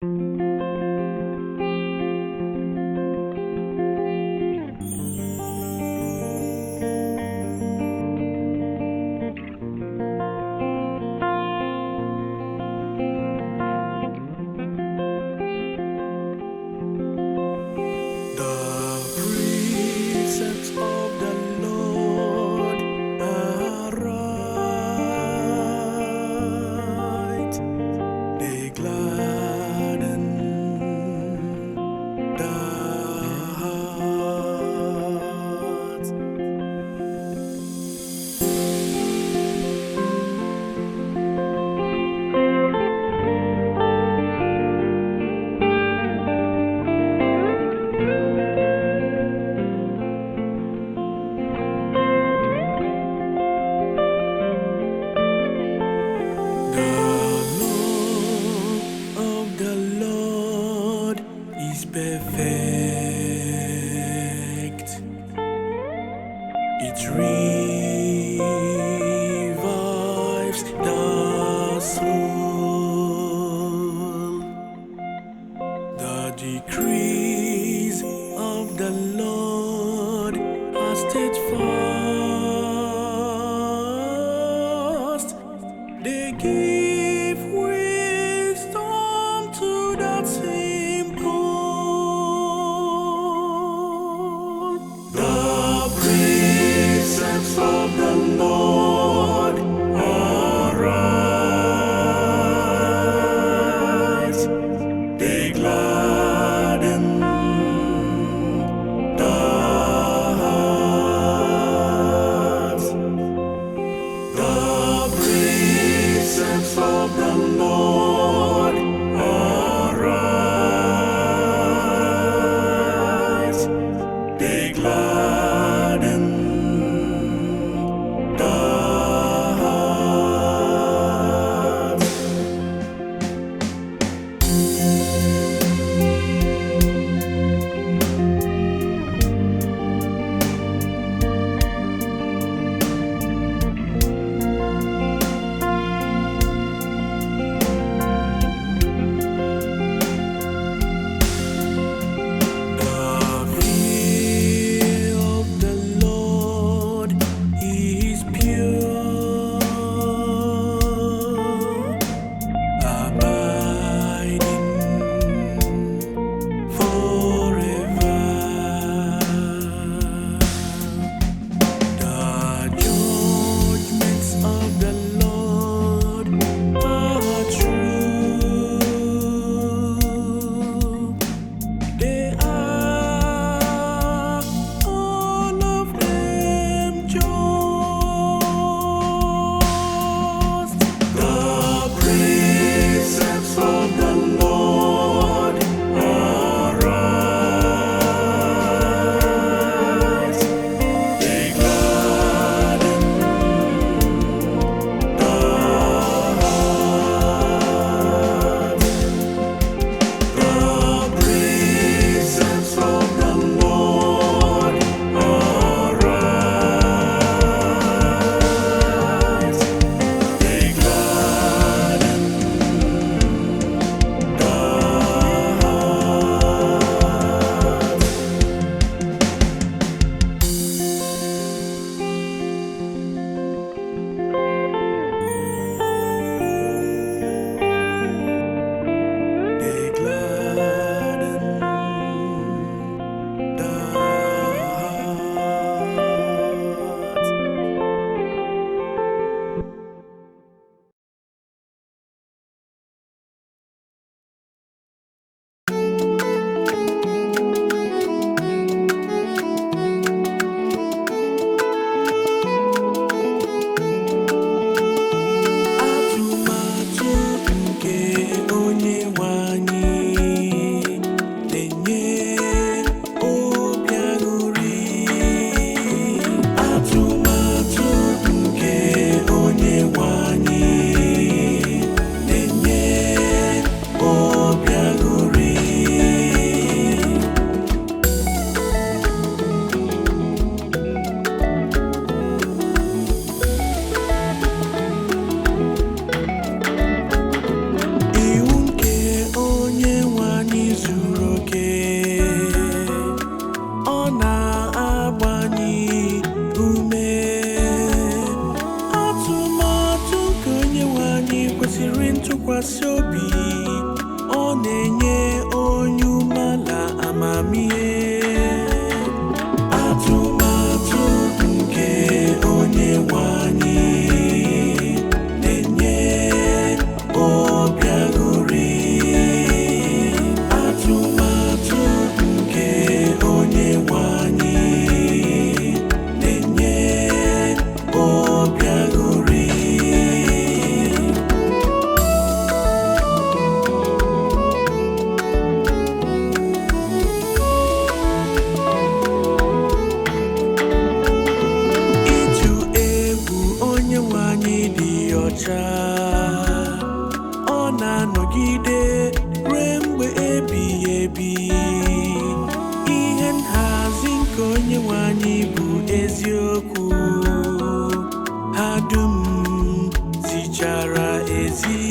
Precepts of the Lord are right. They gladden the heart. The Lord is perfect. It revives the soul. The decrees of the Lord are steadfast. They give wisdom to the simple. The precepts of the Lord are right. They gladden the heart. The precepts of the Lord are right. They gladden the heart. The ntụkwasị obi, ọ na-enye onye umeala amamihe. Atụmatụ nke Onyenwe anyị na-enye obi aṅụrị. Atụmatụ nke Onyenwe anyị na-enye obi aṅụrị. Ịtụ egwu Onyenwe anyị dị ọcha, ọ na-anọgide ruo mgbe ebighị ebi. Ihe nhazi nke Onyenwe anyị bụ eziokwu, ha dum zichara ezi.